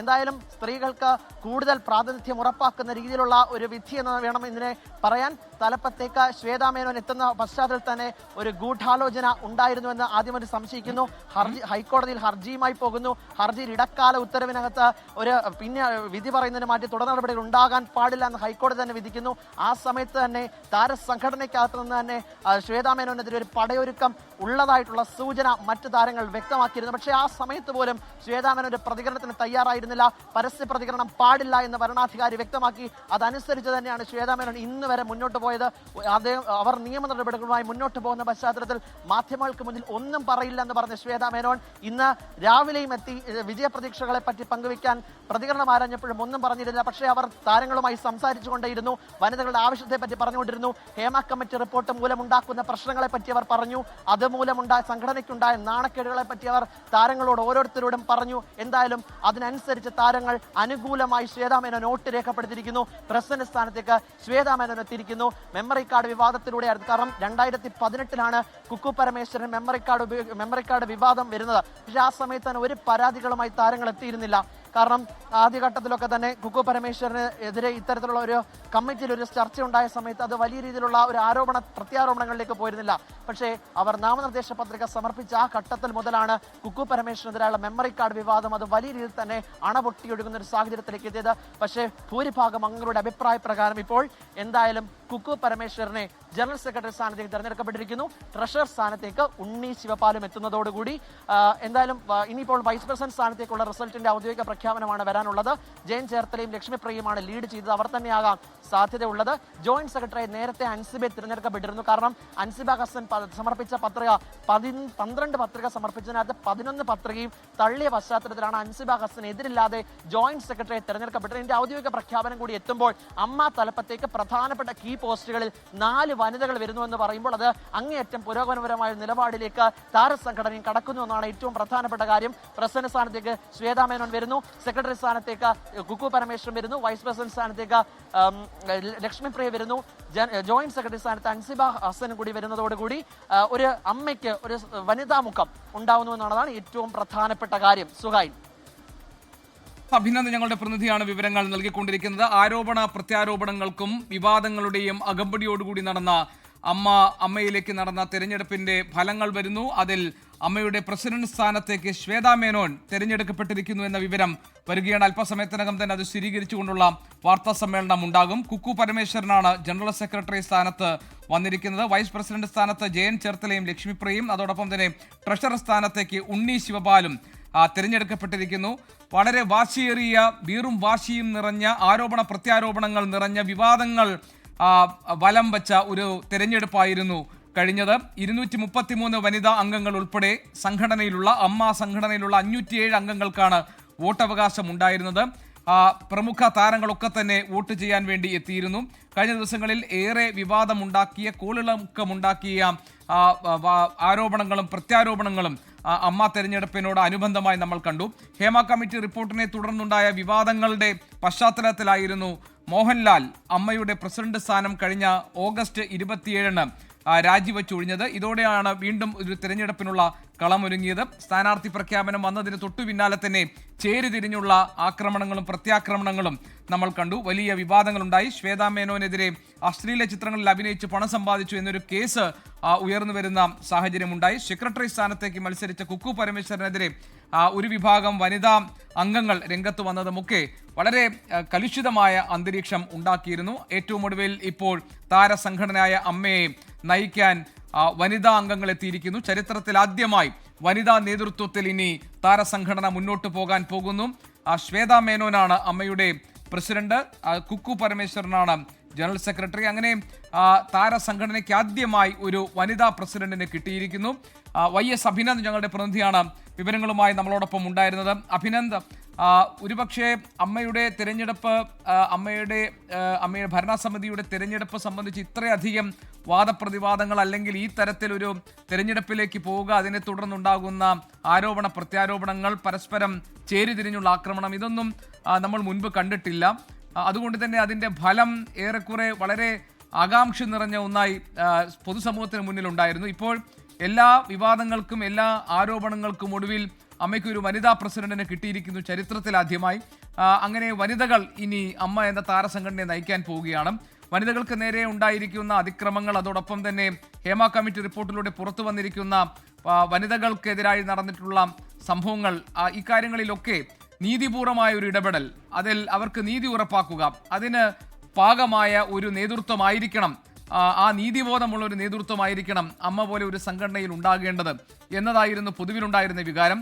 എന്തായാലും സ്ത്രീകൾക്ക് കൂടുതൽ പ്രാതിനിധ്യം ഉറപ്പാക്കുന്ന രീതിയിലുള്ള ഒരു വിധി എന്ന് വേണം ഇതിനെ പറയാൻ. തലപ്പത്തേക്ക് ശ്വേതാ മേനോൻ എത്തുന്ന പശ്ചാത്തലത്തിൽ തന്നെ ഒരു ഗൂഢാലോചന ഉണ്ടായിരുന്നുവെന്ന് ആദ്യം ഒരു സംശയിക്കുന്നു. ഹൈക്കോടതിയിൽ ഹർജിയുമായി പോകുന്നു. ഹർജിയിൽ ഇടക്കാല ഉത്തരവിനകത്ത് പിന്നെ വിധി പറയുന്നതിന് മാറ്റി തുടർ നടപടികൾ ഉണ്ടാകാൻ പാടില്ല എന്ന് ഹൈക്കോടതി തന്നെ വിധിക്കുന്നു. ആ സമയത്ത് തന്നെ താരസംഘടനയ്ക്കകത്ത് നിന്ന് തന്നെ ശ്വേതാ മേനോനെതിരെ ഒരു പടയൊരുക്കം ഉള്ളതായിട്ടുള്ള സൂചന മറ്റു താരങ്ങൾ വ്യക്തമാക്കിയിരുന്നു. പക്ഷേ ആ സമയത്ത് പോലും ശ്വേതാ മേനോൻ ഒരു പ്രതികരണത്തിന് തയ്യാറായിരുന്നില്ല. പരസ്യ പ്രതികരണം പാടില്ല എന്ന് ഭരണാധികാരി വ്യക്തമാക്കി. അതനുസരിച്ച് തന്നെയാണ് ശ്വേതാ മേനോൻ ഇന്ന് വരെ മുന്നോട്ട് പോയത്. അവർ നിയമ നടപടികളുമായി മുന്നോട്ട് പോകുന്ന പശ്ചാത്തലത്തിൽ മാധ്യമങ്ങൾക്ക് മുന്നിൽ ഒന്നും പറയില്ല എന്ന് പറഞ്ഞ ശ്വേതാ മേനോൻ ഇന്ന് രാവിലെയും എത്തി വിജയപ്രതീക്ഷകളെ പറ്റി പങ്കുവയ്ക്കാൻ പ്രതികരണം ആരാഞ്ഞപ്പോഴും ഒന്നും പറഞ്ഞിരുന്നില്ല. പക്ഷേ അവർ താരങ്ങളുമായി സംസാരിച്ചുകൊണ്ടേയിരുന്നു. വനിതകളുടെ ആവശ്യത്തെ പറ്റി പറഞ്ഞുകൊണ്ടിരുന്നു. ഹേമ കമ്മിറ്റി റിപ്പോർട്ട് മൂലമുണ്ടാക്കുന്ന പ്രശ്നങ്ങളെ പറ്റി അവർ പറഞ്ഞു. അതുമൂലമുണ്ടായ സംഘടനയ്ക്കുണ്ടായ നാണക്കേടുകളെ പറ്റി അവർ താരങ്ങളോട് ഓരോരുത്തരോടും പറഞ്ഞു. എന്തായാലും അതിനനുസരിച്ച് താരങ്ങൾ അനുകൂലമായി ശ്വേതാ മേനോൻ വോട്ട് രേഖപ്പെടുത്തിയിരിക്കുന്നു. പ്രസിഡന്റ് സ്ഥാനത്തേക്ക് ശ്വേതാ മേനോൻ എത്തിയിരിക്കുന്നു. മെമ്മറി കാർഡ് വിവാദത്തിലൂടെയായിരുന്നു. കാരണം 2018 കുക്കു പരമേശ്വരൻ മെമ്മറി കാർഡ് വിവാദം വരുന്നത്. പക്ഷേ ആ സമയത്ത് തന്നെ ഒരു പരാതികളുമായി താരങ്ങൾ എത്തിയിരുന്നില്ല. കാരണം ആദ്യഘട്ടത്തിലൊക്കെ തന്നെ കുക്കു പരമേശ്വരന് എതിരെ ഇത്തരത്തിലുള്ള ഒരു കമ്മിറ്റിയിൽ ഒരു ചർച്ച ഉണ്ടായ സമയത്ത് അത് വലിയ രീതിയിലുള്ള ഒരു പ്രത്യാരോപണങ്ങളിലേക്ക് പോയിരുന്നില്ല. പക്ഷേ അവർ നാമനിർദ്ദേശ പത്രിക സമർപ്പിച്ച ആ ഘട്ടത്തിൽ മുതലാണ് കുക്കു പരമേശ്വരനെതിരായുള്ള മെമ്മറി കാർഡ് വിവാദം അത് വലിയ രീതിയിൽ തന്നെ അണപൊട്ടിയൊഴുകുന്ന ഒരു സാഹചര്യത്തിലേക്ക് എത്തിയത്. പക്ഷേ ഭൂരിഭാഗം അംഗങ്ങളുടെ അഭിപ്രായ പ്രകാരം ഇപ്പോൾ എന്തായാലും കുക്കു പരമേശ്വരനെ ജനറൽ സെക്രട്ടറി സ്ഥാനത്തേക്ക് തെരഞ്ഞെടുക്കപ്പെട്ടിരിക്കുന്നു. ട്രഷറർ സ്ഥാനത്തേക്ക് ഉണ്ണി ശിവപാലും എത്തുന്നതോടുകൂടി എന്തായാലും ഇനിയിപ്പോൾ വൈസ് പ്രസിഡന്റ് സ്ഥാനത്തേക്കുള്ള റിസൾട്ടിന്റെ ഔദ്യോഗിക പ്രഖ്യാപനമാണ് വരാനുള്ളത്. ജയൻ ചേർത്തലയും ലക്ഷ്മിപ്രിയയുമാണ് ലീഡ് ചെയ്തത്. അവർ തന്നെയാകാം സാധ്യതയുള്ളത്. ജോയിന്റ് സെക്രട്ടറി നേരത്തെ അൻസിബെ തിരഞ്ഞെടുക്കപ്പെട്ടിരുന്നു. കാരണം അൻസിബ ഹസൻ സമർപ്പിച്ച പത്രിക 12 പത്രിക സമർപ്പിച്ചതിനകത്ത് 11 പത്രികയും തള്ളിയ പശ്ചാത്തലത്തിലാണ് അൻസിബ ഹസൻ എതിരില്ലാതെ ജോയിന്റ് സെക്രട്ടറിയെ തിരഞ്ഞെടുക്കപ്പെട്ടത്. ഇതിന്റെ ഔദ്യോഗിക പ്രഖ്യാപനം കൂടി എത്തുമ്പോൾ അമ്മ തലപ്പത്തേക്ക് പ്രധാനപ്പെട്ട കീ പോസ്റ്റുകളിൽ 4 വനിതകൾ വരുന്നുവെന്ന് പറയുമ്പോൾ അത് അങ്ങേയറ്റം പുരോഗമനപരമായ നിലപാടിലേക്ക് താരസംഘടനയും കടക്കുന്നു എന്നാണ് ഏറ്റവും പ്രധാനപ്പെട്ട കാര്യം. പ്രസിഡന്റ് സ്ഥാനത്തേക്ക് ശ്വേതാ മേനോൻ വരുന്നു. സെക്രട്ടറി സ്ഥാനത്തേക്ക് കുക്കു പരമേശ്വരൻ വരുന്നു. വൈസ് പ്രസിഡന്റ് സ്ഥാനത്തേക്ക് ലക്ഷ്മിപ്രിയ വരുന്നു. ജോയിന്റ് സെക്രട്ടറി സ്ഥാനത്ത് അൻസിബ ഹസൻ കൂടി വരുന്നതോടുകൂടി ഒരു അമ്മയ്ക്ക് ഒരു വനിതാ മുഖം ഉണ്ടാവുന്നു എന്നുള്ളതാണ് ഏറ്റവും പ്രധാനപ്പെട്ട കാര്യം. സുഹൈൽ, അഭിനന്ദൻ ഞങ്ങളുടെ പ്രതിനിധിയാണ് വിവരങ്ങൾ നൽകിക്കൊണ്ടിരിക്കുന്നത്. ആരോപണ പ്രത്യാരോപണങ്ങൾക്കും വിവാദങ്ങളുടെയും അകമ്പടിയോടുകൂടി നടന്ന അമ്മയിലേക്ക് നടന്ന തെരഞ്ഞെടുപ്പിന്റെ ഫലങ്ങൾ വരുന്നു. അതിൽ അമ്മയുടെ പ്രസിഡന്റ് സ്ഥാനത്തേക്ക് ശ്വേതാ മേനോൻ തെരഞ്ഞെടുക്കപ്പെട്ടിരിക്കുന്നു എന്ന വിവരം വരികയാണ്. അല്പസമയത്തിനകം തന്നെ അത് സ്ഥിരീകരിച്ചുകൊണ്ടുള്ള വാർത്താ സമ്മേളനം ഉണ്ടാകും. കുക്കു പരമേശ്വരനാണ് ജനറൽ സെക്രട്ടറി സ്ഥാനത്ത് വന്നിരിക്കുന്നത്. വൈസ് പ്രസിഡന്റ് സ്ഥാനത്ത് ജയൻ ചേർത്തലയും ലക്ഷ്മിപ്രിയയും അതോടൊപ്പം തന്നെ ട്രഷറർ സ്ഥാനത്തേക്ക് ഉണ്ണി ശിവപാലും തിരഞ്ഞെടുക്കപ്പെട്ടിരിക്കുന്നു. വളരെ വാശിയേറിയ വീറും വാശിയും നിറഞ്ഞ ആരോപണ പ്രത്യാരോപണങ്ങൾ നിറഞ്ഞ വിവാദങ്ങൾ വലം വച്ച ഒരു തെരഞ്ഞെടുപ്പായിരുന്നു കഴിഞ്ഞത്. 233 വനിതാ അംഗങ്ങൾ ഉൾപ്പെടെ അമ്മ സംഘടനയിലുള്ള 507 അംഗങ്ങൾക്കാണ് വോട്ടവകാശം ഉണ്ടായിരുന്നത്. പ്രമുഖ താരങ്ങളൊക്കെ തന്നെ വോട്ട് ചെയ്യാൻ വേണ്ടി എത്തിയിരുന്നു. കഴിഞ്ഞ ദിവസങ്ങളിൽ ഏറെ വിവാദമുണ്ടാക്കിയ കോളിളക്കമുണ്ടാക്കിയ ആരോപണങ്ങളും പ്രത്യാരോപണങ്ങളും അമ്മ തെരഞ്ഞെടുപ്പിനോട് അനുബന്ധമായി നമ്മൾ കണ്ടു. ഹേമ കമ്മിറ്റി റിപ്പോർട്ടിനെ തുടർന്നുണ്ടായ വിവാദങ്ങളുടെ പശ്ചാത്തലത്തിലായിരുന്നു മോഹൻലാൽ അമ്മയുടെ പ്രസിഡന്റ് സ്ഥാനം കഴിഞ്ഞ ഓഗസ്റ്റ് 27 രാജിവെച്ചൊഴിഞ്ഞത്. ഇതോടെയാണ് വീണ്ടും ഒരു തെരഞ്ഞെടുപ്പിനുള്ള കളമൊരുങ്ങിയത്. സ്ഥാനാർത്ഥി പ്രഖ്യാപനം വന്നതിന് തൊട്ടു പിന്നാലെ തന്നെ ചേരിതിരിഞ്ഞുള്ള ആക്രമണങ്ങളും പ്രത്യാക്രമണങ്ങളും നമ്മൾ കണ്ടു. വലിയ വിവാദങ്ങളുണ്ടായി. ശ്വേതാ മേനോനെതിരെ അശ്ലീല ചിത്രങ്ങളിൽ അഭിനയിച്ച് പണം സമ്പാദിച്ചു എന്നൊരു കേസ് ഉയർന്നു വരുന്ന സാഹചര്യമുണ്ടായി. സെക്രട്ടറി സ്ഥാനത്തേക്ക് മത്സരിച്ച കുക്കു പരമേശ്വരനെതിരെ ഒരു വിഭാഗം വനിതാ അംഗങ്ങൾ രംഗത്ത് വന്നതുമൊക്കെ വളരെ കലുഷിതമായ അന്തരീക്ഷം ഉണ്ടാക്കിയിരുന്നു. ഏറ്റവും ഒടുവിൽ ഇപ്പോൾ താരസംഘടനയായ അമ്മയെ നയിക്കാൻ വനിതാ അംഗങ്ങൾ എത്തിയിരിക്കുന്നു. ചരിത്രത്തിൽ ആദ്യമായി വനിതാ നേതൃത്വത്തിൽ ഇനി താരസംഘടന മുന്നോട്ട് പോകാൻ പോകുന്നു. ശ്വേതാ മേനോനാണ് അമ്മയുടെ പ്രസിഡന്റ്, കുക്കു പരമേശ്വരനാണ് ജനറൽ സെക്രട്ടറി. അങ്ങനെ താരസംഘടനയ്ക്ക് ആദ്യമായി ഒരു വനിതാ പ്രസിഡന്റിനെ കിട്ടിയിരിക്കുന്നു. YS അഭിനന്ദ് ഞങ്ങളുടെ പ്രതിനിധിയാണ് വിവരങ്ങളുമായി നമ്മളോടൊപ്പം ഉണ്ടായിരുന്നത്. അഭിനന്ദ്, ഒരുപക്ഷെ അമ്മയുടെ തിരഞ്ഞെടുപ്പ് അമ്മയുടെ ഭരണസമിതിയുടെ തിരഞ്ഞെടുപ്പ് സംബന്ധിച്ച് ഇത്രയധികം വാദപ്രതിവാദങ്ങൾ അല്ലെങ്കിൽ ഈ തരത്തിലൊരു തിരഞ്ഞെടുപ്പിലേക്ക് പോവുക, അതിനെ തുടർന്നുണ്ടാകുന്ന ആരോപണ പ്രത്യാരോപണങ്ങൾ, പരസ്പരം ചേരിതിരിഞ്ഞുള്ള ആക്രമണം, ഇതൊന്നും നമ്മൾ മുൻപ് കണ്ടിട്ടില്ല. അതുകൊണ്ട് തന്നെ അതിൻ്റെ ഫലം ഏറെക്കുറെ വളരെ ആകാംക്ഷ നിറഞ്ഞ ഒന്നായി പൊതുസമൂഹത്തിന് മുന്നിലുണ്ടായിരുന്നു. ഇപ്പോൾ എല്ലാ വിവാദങ്ങൾക്കും എല്ലാ ആരോപണങ്ങൾക്കും ഒടുവിൽ അമ്മയ്ക്ക് ഒരു വനിതാ പ്രസിഡന്റിനെ കിട്ടിയിരിക്കുന്നു ചരിത്രത്തിലാദ്യമായി. അങ്ങനെ വനിതകൾ ഇനി അമ്മ എന്ന താരസംഘടനയെ നയിക്കാൻ പോവുകയാണ്. വനിതകൾക്ക് നേരെ ഉണ്ടായിരിക്കുന്ന അതിക്രമങ്ങൾ, അതോടൊപ്പം തന്നെ ഹേമ കമ്മിറ്റി റിപ്പോർട്ടിലൂടെ പുറത്തു വന്നിരിക്കുന്ന വനിതകൾക്കെതിരായി നടന്നിട്ടുള്ള സംഭവങ്ങൾ, ഇക്കാര്യങ്ങളിലൊക്കെ നീതിപൂർവമായ ഒരു ഇടപെടൽ, അതിൽ അവർക്ക് നീതി ഉറപ്പാക്കുക, അതിന് പാകമായ ഒരു നേതൃത്വമായിരിക്കണം, ആ നീതിബോധമുള്ള ഒരു നേതൃത്വമായിരിക്കണം അമ്മ പോലെ ഒരു സംഘടനയിൽ ഉണ്ടാകേണ്ടത് എന്നതായിരുന്നു പൊതുവിലുണ്ടായിരുന്ന വികാരം.